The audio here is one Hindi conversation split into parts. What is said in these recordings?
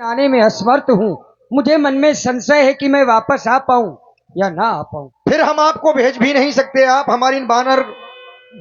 आने में असमर्थ हूँ। मुझे मन में संशय है कि मैं वापस आ पाऊँ या ना आ पाऊँ। फिर हम आपको भेज भी नहीं सकते। आप हमारी इन बानर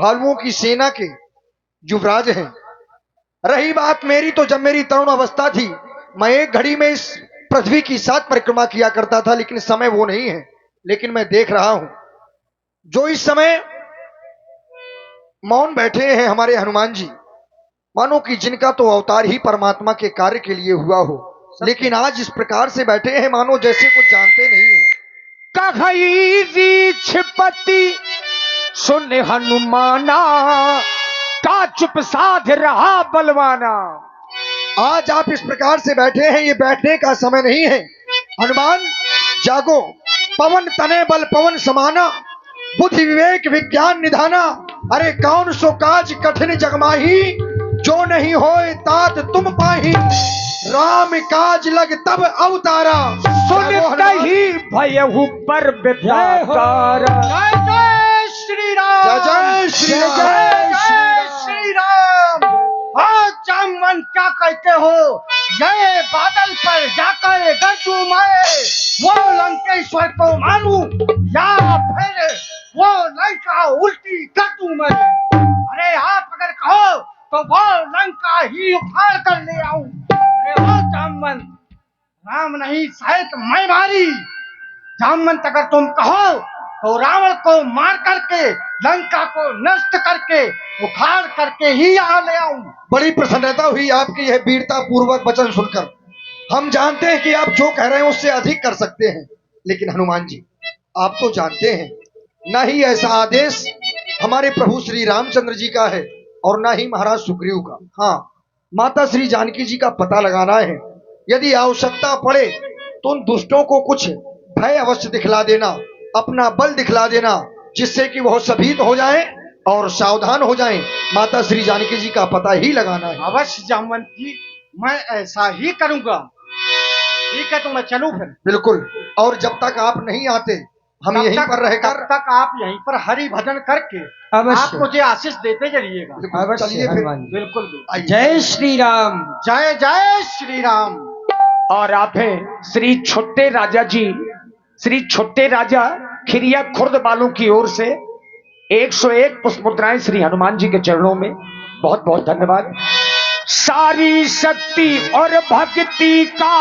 भालुओं की सेना के युवराज हैं। रही बात मेरी, तो जब मेरी तरुण अवस्था थी, मैं एक घड़ी में इस पृथ्वी की 7 परिक्रमा किया करता था, लेकिन समय वो नहीं है। लेकिन मैं देख रहा हूं, जो इस समय मौन बैठे हैं हमारे हनुमान जी, मानो कि जिनका तो अवतार ही परमात्मा के कार्य के लिए हुआ हो, लेकिन आज इस प्रकार से बैठे हैं मानो जैसे कुछ जानते नहीं है। कही छिपति सुन हनुमाना, का चुप साध रहा बलवाना। आज आप इस प्रकार से बैठे हैं, ये बैठने का समय नहीं है। हनुमान जागो, पवन तने बल पवन समाना, बुद्धि विवेक विज्ञान निधाना। अरे कौन सो काज कठिन जगमाही, जो नहीं होए तात तुम पाही। राम काज लग तब अवतारा, सुन कही भयहु पर विद्यातारा। जय जय श्री राम, जय श्री राम, जय श्री राम। हाँ जामवन, क्या कहते हो? ये बादल पर जाकर गरजू मैं, वो लंकेश्वर को मारूं या फिर वो लंका उल्टी कर दूं मैं। अरे आप अगर कहो तो वो लंका ही उखाड़ कर ले आऊं। अरे वो जामवन, राम नहीं शायद मैं मारी। जामवंत अगर तुम कहो तो रावण को मार करके, लंका को नष्ट करके, उखाड़ करके ही यहाँ ले आऊं। बड़ी प्रसन्नता हुई आपकी यह वीरता पूर्वक वचन सुनकर। हम जानते हैं कि आप जो कह रहे हैं उससे अधिक कर सकते हैं, लेकिन हनुमान जी आप तो जानते हैं, ना ही ऐसा आदेश हमारे प्रभु श्री रामचंद्र जी का है और ना ही महाराज सुग्रीव का। हाँ, माता श्री जानकी जी का पता लगाना है। यदि आवश्यकता पड़े तो उन दुष्टों को कुछ भय अवश्य दिखला देना, अपना बल दिखला देना, जिससे कि वह सभीत हो जाएं और सावधान हो जाएं। माता श्री जानकी जी का पता ही लगाना है। अवश्य जामवंत जी, मैं ऐसा ही करूंगा। ठीक है तो मैं चलूं फिर। बिल्कुल। और जब तक आप नहीं आते, हम यहीं पर रहकर, तब तक आप यहीं पर हरि भजन करके आप मुझे आशीष देते चलिएगा। अवश्य चलिए फिर। बिल्कुल। जय श्री राम। जय जय श्री राम। और आप हैं श्री छोटे राजा जी, श्री छोटे राजा खिरिया खुर्द वालों की ओर से 101 पुष्प मुद्राएं श्री हनुमान जी के चरणों में। बहुत बहुत धन्यवाद। सारी शक्ति और भक्ति का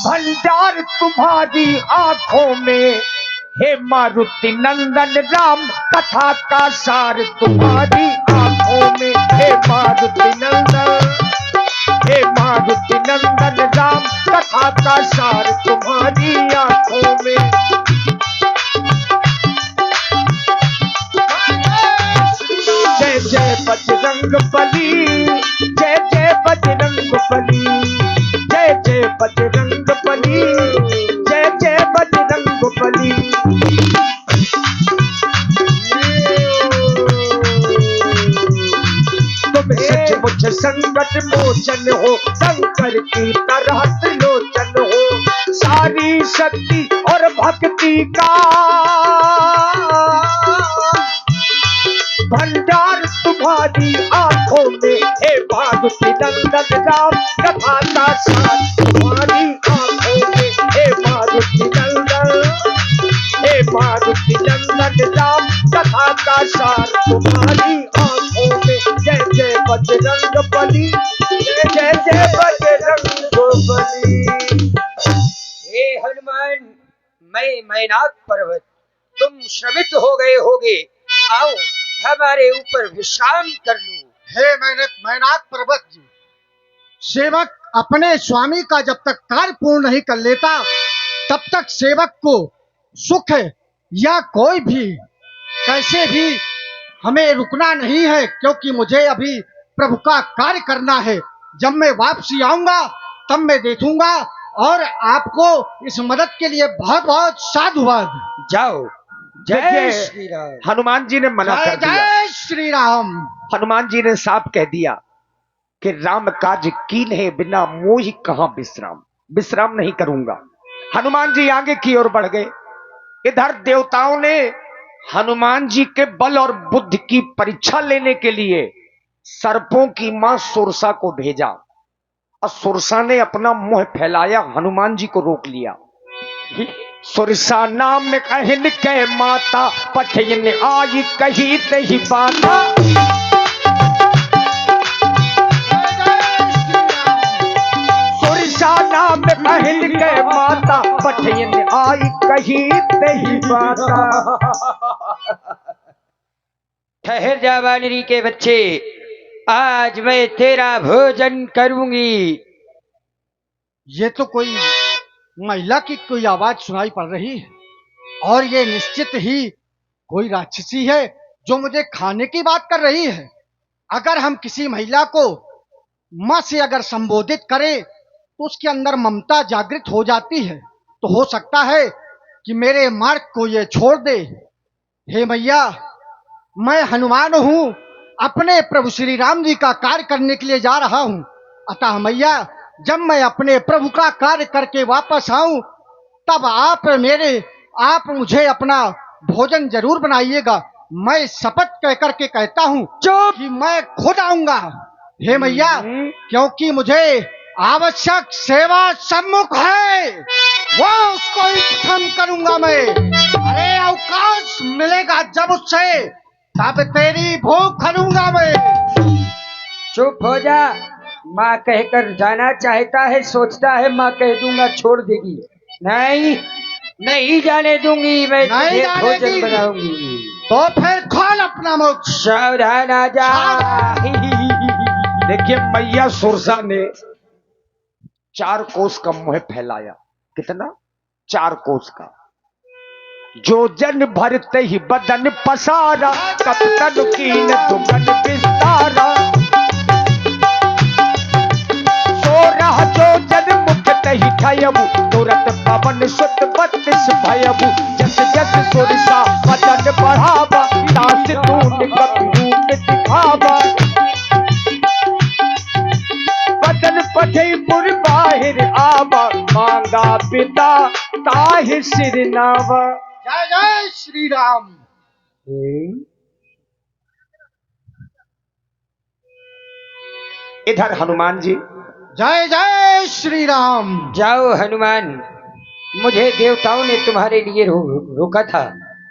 भंडार तुम्हारी आंखों में, हे मारुति नंदन राम, कथा का सार तुम्हारी आंखों में। हे मारुति नंदन, हे मारुति नंदन राम, कथा का सार तुम्हारी आंखों में। जय जय बजरंग बली, जय जय बजरंग बली, जय जय बजरंग बली, जय जय बजरंग बली। तुम सचमुच संकट मोचन हो, शंकर की तरह त्रिलोचन हो। सारी शक्ति और भक्ति का भंडार तुम्हारी आंखों में, हे मारुति नंदन राम, कथा का सार तुम्हारी आंखों में। हे मारुति नंदन, हे मारुति नंदन राम, कथा का सार तुम्हारी आंखों में। जय जय बजरंग बली, जय जय जय बजरंग बली। हे हनुमान, मैं मैनाक पर्वत, तुम श्रमित हो गए होगे, आओ हमारे ऊपर विश्राम कर लो। हे मैनाक पर्वत जी, सेवक अपने स्वामी का जब तक कार्य पूर्ण नहीं कर लेता, तब तक सेवक को सुख या कोई भी कैसे भी हमें रुकना नहीं है, क्योंकि मुझे अभी प्रभु का कार्य करना है। जब मैं वापसी आऊंगा तब मैं देखूंगा, और आपको इस मदद के लिए बहुत बहुत साधुवाद। जाओ। जय श्री राम। हनुमान जी ने मना कर दिया। जय श्री राम। हनुमान जी ने साफ कह दिया कि राम काज कीन है, बिना मोहि कहां विश्राम। विश्राम नहीं करूंगा। हनुमान जी आगे की ओर बढ़ गए। इधर देवताओं ने हनुमान जी के बल और बुद्धि की परीक्षा लेने के लिए सर्पों की मां सुरसा को भेजा और सुरसा ने अपना मुंह फैलाया, हनुमान जी को रोक लिया। सुरसा नाम कहन के माता पठिन आई कही तही बाता। सुरसा नाम कहन के माता पठिन आई कही तही बाता। ठहर जा वानरी के बच्चे, आज मैं तेरा भोजन करूंगी। ये तो कोई महिला की कोई आवाज सुनाई पड़ रही है और ये निश्चित ही कोई राक्षसी है जो मुझे खाने की बात कर रही है। अगर हम किसी महिला को मां से अगर संबोधित करें तो उसके अंदर ममता जागृत हो जाती है, तो हो सकता है कि मेरे मार्ग को ये छोड़ दे। हे मैया, मैं हनुमान हूं, अपने प्रभु श्री राम जी का कार्य करने के लिए जा रहा हूं। अतः मैया, जब मैं अपने प्रभु का कार्य करके वापस आऊं तब आप मुझे अपना भोजन जरूर बनाइएगा। मैं शपथ कह करके कहता हूं कि मैं खुद आऊंगा। हे मैया, क्योंकि मुझे आवश्यक सेवा सम्मुख है, वो उसको ही खत्म करूंगा मैं। अरे अवकाश मिलेगा जब उससे, तब तेरी भूख खलूंगा मैं। चुप हो जा। माँ कहकर जाना चाहता है, सोचता है माँ कह दूंगा छोड़ देगी। नहीं, नहीं जाने दूंगी। मैं नहीं तुझे जाने भोजन दी। बनाऊंगी। तो फिर खोल अपना मुख। सावधान आ जा। देखिए, मैया सुरसा ने 4 कोस का मुंह फैलाया। कितना? 4 कोस का। जो जन भरते ही बदन पसारा, कपतन कीन दुगन विस्तारा। सोरह जो जन मुक्त ही ठयबु, तुरत पवन सुत 32 भयबु। जस जस सुरसा बदन बढ़ावा, तास तून कपि रूप दिखावा। बदन पठे पुर बाहिर आवा, मांगा पिता ताहि सिर नावा। जय जय श्री राम। इधर हनुमान जी, जय जय श्री राम। जाओ हनुमान, मुझे देवताओं ने तुम्हारे लिए रोका था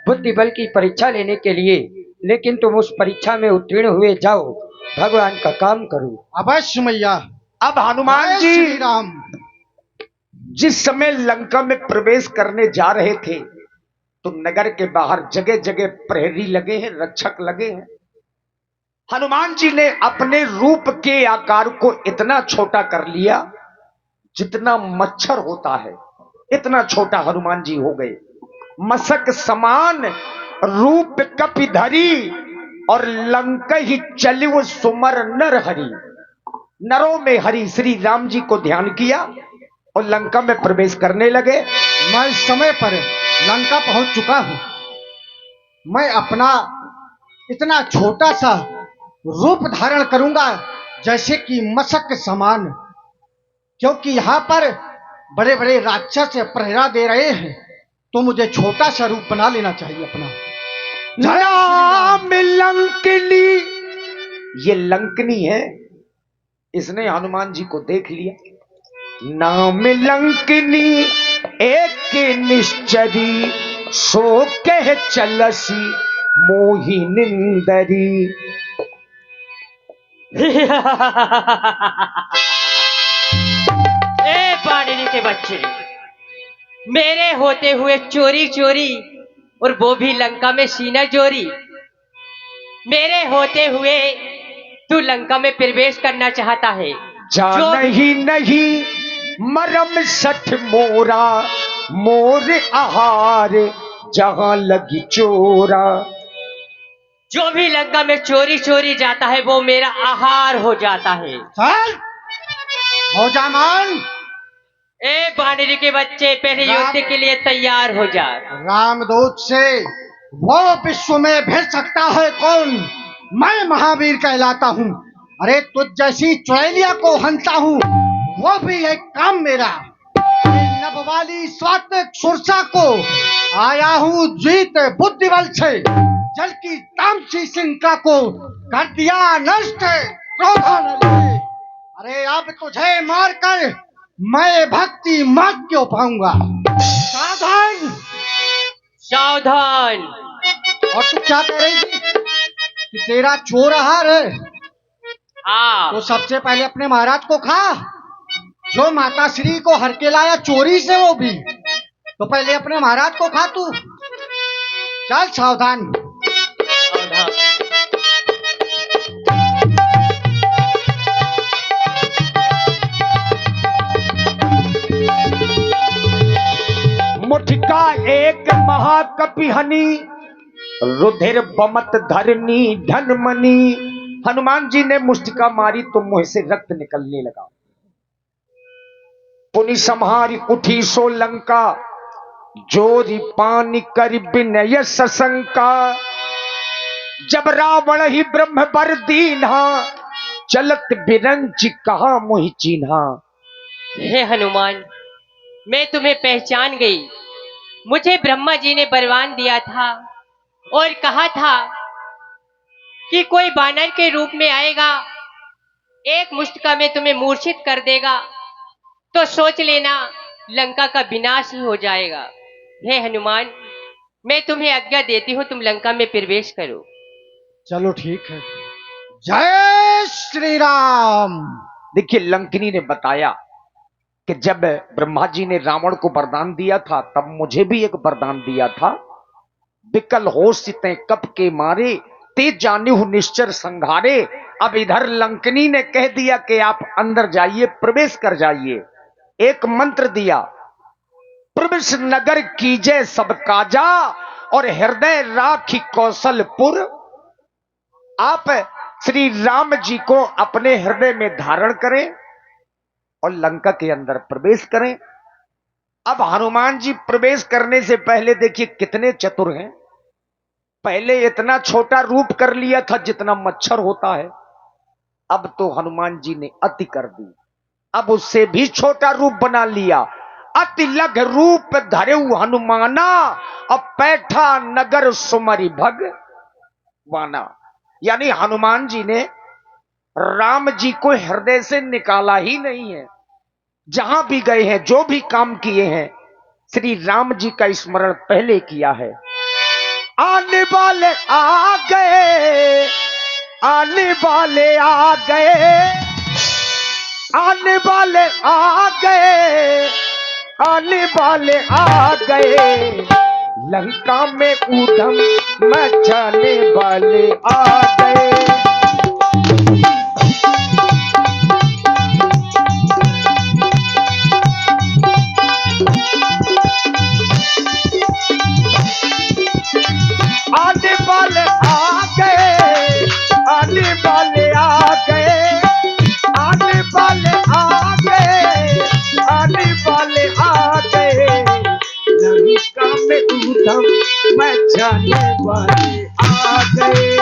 बुद्धि बल की परीक्षा लेने के लिए, लेकिन तुम उस परीक्षा में उत्तीर्ण हुए। जाओ, भगवान का काम करो। अवश्य मैया। अब हनुमान जय जी श्री राम। जिस समय लंका में प्रवेश करने जा रहे थे तो नगर के बाहर जगह जगह प्रहरी लगे हैं, रक्षक लगे हैं। हनुमान जी ने अपने रूप के आकार को इतना छोटा कर लिया जितना मच्छर होता है, इतना छोटा हनुमान जी हो गए। मसक समान रूप कपिधरी, और लंका ही चलिव सुमर नर हरि। नरों में हरि श्री राम जी को ध्यान किया और लंका में प्रवेश करने लगे। मैं समय पर लंका पहुंच चुका हूं। मैं अपना इतना छोटा सा रूप धारण करूंगा जैसे कि मशक समान, क्योंकि यहाँ पर बड़े बड़े राक्षस पहरा दे रहे हैं, तो मुझे छोटा सा रूप बना लेना चाहिए अपना। नाम लंकनी, ये लंकनी है, इसने हनुमान जी को देख लिया। नाम लंकनी एक निश्चरी, सो कह चलसी मोहि निंदरी। ए पाणिनि के बच्चे, मेरे होते हुए चोरी चोरी, और वो भी लंका में सीना चोरी। मेरे होते हुए तू लंका में प्रवेश करना चाहता है। जान ही नहीं मरम सठ मोरा, मोर आहार जहां लगी चोरा। जो भी लंका में चोरी चोरी जाता है वो मेरा आहार हो जाता है। चल हो जा मान। ए पाणिनि के बच्चे, पहले युद्ध के लिए तैयार हो जा। रामदूत से वो विश्व में भिड़ सकता है कौन? मैं महावीर कहलाता हूँ। अरे तुझ जैसी चुड़ैलिया को हंसता हूँ, वो भी एक काम मेरा। नभ वाली स्वात्विक सुरसा को आया हूँ जीत बुद्धि बल से। जल की तामसी सिंका को कर दिया नष्ट। क्रोधन अरे अब तुझे मारकर मैं भक्ति मार्ग क्यों पाऊंगा? सावधान। सावधान। और तू क्या कह रही थी कि तेरा चोर आहार है? हाँ, तो सबसे पहले अपने महाराज को खा। जो माता श्री को हर के लाया चोरी से, वो भी तो पहले अपने महाराज को खा तू। चल सावधान। सावधान। मुठिका एक महाकपि हनी, रुधिर बमत धरनी धनमनी। हनुमान जी ने मुष्टिका मारी तो मुंह से रक्त निकलने लगा। पुनि संहारी उठी सो लंका, जोरी पानी कर विनय सशंका। जब रावण ही ब्रह्म बर दीन्हा, चलत बिरंच कहा मोहि चीन्हा। हे हनुमान, मैं तुम्हें पहचान गई। मुझे ब्रह्मा जी ने वरदान दिया था और कहा था कि कोई बानर के रूप में आएगा, एक मुष्टिका में तुम्हें मूर्छित कर देगा, तो सोच लेना लंका का विनाश ही हो जाएगा। हे हनुमान, मैं तुम्हें आज्ञा देती हूँ, तुम लंका में प्रवेश करो। चलो ठीक है। जय श्री राम। देखिए, लंकिनी ने बताया कि जब ब्रह्मा जी ने रावण को वरदान दिया था, तब मुझे भी एक वरदान दिया था। विकल होश सिते कप के मारे, तेज जाने हूं निश्चर संघारे। अब इधर लंकिनी ने कह दिया कि आप अंदर जाइए, प्रवेश कर जाइए। एक मंत्र दिया, प्रवेश नगर कीजय सब काजा, और हृदय राखी कौशलपुर। आप श्री राम जी को अपने हृदय में धारण करें और लंका के अंदर प्रवेश करें। अब हनुमान जी प्रवेश करने से पहले देखिए कितने चतुर हैं। पहले इतना छोटा रूप कर लिया था जितना मच्छर होता है, अब तो हनुमान जी ने अति कर दी। अब उससे भी छोटा रूप बना लिया। अति लघ रूप धरेउ हनुमाना, अब पैठा नगर सुमरि भगवाना। यानी हनुमान जी ने राम जी को हृदय से निकाला ही नहीं है। जहां भी गए हैं, जो भी काम किए हैं, श्री राम जी का स्मरण पहले किया है। आने वाले आ गए, आने वाले आ गए, आने वाले आ गए, आने वाले आ गए। लंका में ऊधम मचाने वाले आ गए। आने वाले आ गए, आने वाले आ गए, आने वाले आ गए, आने वाले आ गए। लंका में ऊधम मचाने वाले आ गए।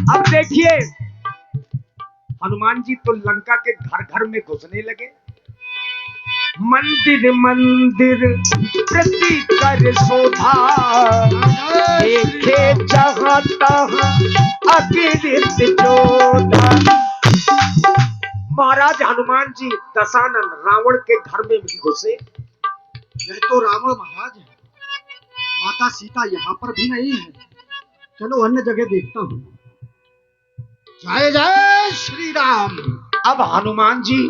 अब देखिए, हनुमान जी तो लंका के घर घर में घुसने लगे। मंदिर मंदिर प्रति कर शोभा, देखे जहां तहां अगिरित जोधा। महाराज हनुमान जी दशानन रावण के घर में भी घुसे। यह तो रावण महाराज है, माता सीता यहाँ पर भी नहीं है। चलो अन्य जगह देखता हूँ। जय जय श्री राम। अब हनुमान जी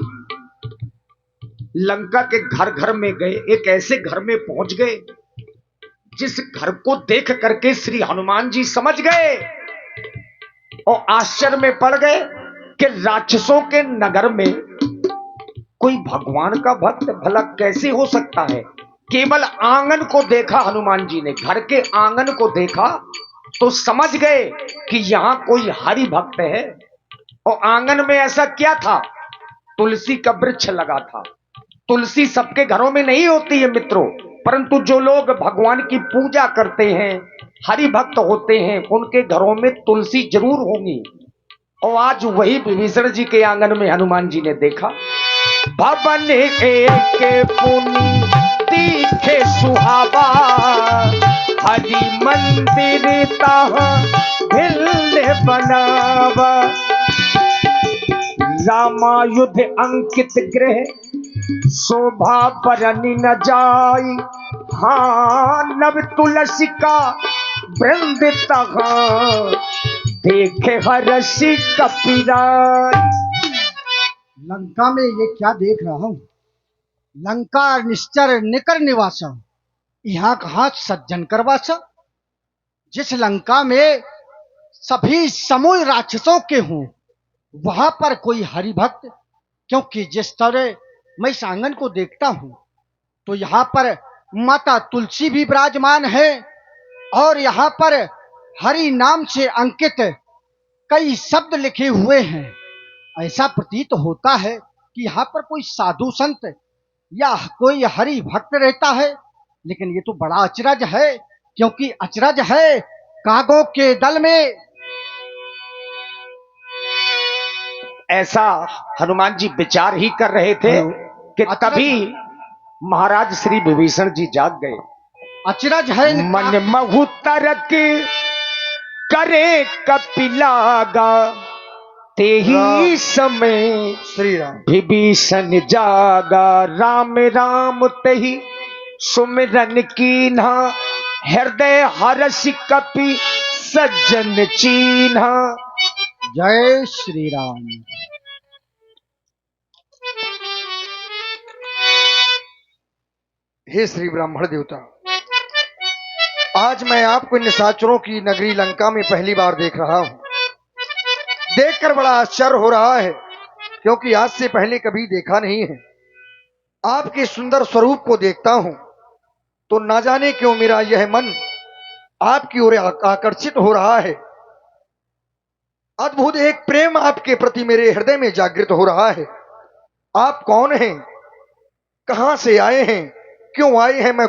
लंका के घर घर में गए। एक ऐसे घर में पहुंच गए जिस घर को देख करके श्री हनुमान जी समझ गए और आश्चर्य में पड़ गए कि राक्षसों के नगर में कोई भगवान का भक्त भला कैसे हो सकता है। केवल आंगन को देखा हनुमान जी ने, घर के आंगन को देखा तो समझ गए कि यहां कोई हरि भक्त है। और आंगन में ऐसा क्या था, तुलसी का वृक्ष लगा था। तुलसी सबके घरों में नहीं होती है मित्रों, परंतु जो लोग भगवान की पूजा करते हैं, हरि भक्त होते हैं, उनके घरों में तुलसी जरूर होंगी। और आज वही विभीषण जी के आंगन में हनुमान जी ने देखा। भवन एक पुनि दिखे सुहावा, हरि मंदिर तहाँ भिल्ल बनावा। रामायुध अंकित गृह शोभा बरनी न जाई। हाँ नव तुलसी का वृंद तहाँ देखे हर्षि कपिराय। लंका में ये क्या देख रहा हूँ? लंका निश्चर निकर निवासा, यहाँ कहाँ सज्जन करवासा। जिस लंका में सभी समूह राक्षसों के हों, वहां पर कोई हरि भक्त, क्योंकि जिस तरह मैं इस आंगन को देखता हूं तो यहाँ पर माता तुलसी भी विराजमान है और यहाँ पर हरि नाम से अंकित कई शब्द लिखे हुए हैं। ऐसा प्रतीत होता है कि यहाँ पर कोई साधु संत या कोई हरि भक्त रहता है, लेकिन ये तो बड़ा अचरज है, क्योंकि अचरज है कागों के दल में। ऐसा हनुमान जी विचार ही कर रहे थे कि तभी महाराज श्री विभीषण जी जाग गए। अचरज है मन महु तरक करे कपिलागा, ते ही समय श्री राम। विभीषण जागा। राम राम तेहि सुमिरन कीन्हा, हृदय हर्षि कपि सज्जन चीन्हा। जय श्री राम। हे श्री ब्राह्मण देवता, आज मैं आपको इन निशाचरों की नगरी लंका में पहली बार देख रहा हूं। देखकर बड़ा आश्चर्य हो रहा है, क्योंकि आज से पहले कभी देखा नहीं है। आपके सुंदर स्वरूप को देखता हूं तो ना जाने क्यों मेरा यह मन आपकी ओर आकर्षित हो रहा है। अद्भुत एक प्रेम आपके प्रति मेरे हृदय में जागृत हो रहा है। आप कौन हैं? कहां से आए हैं? क्यों आए हैं? मैं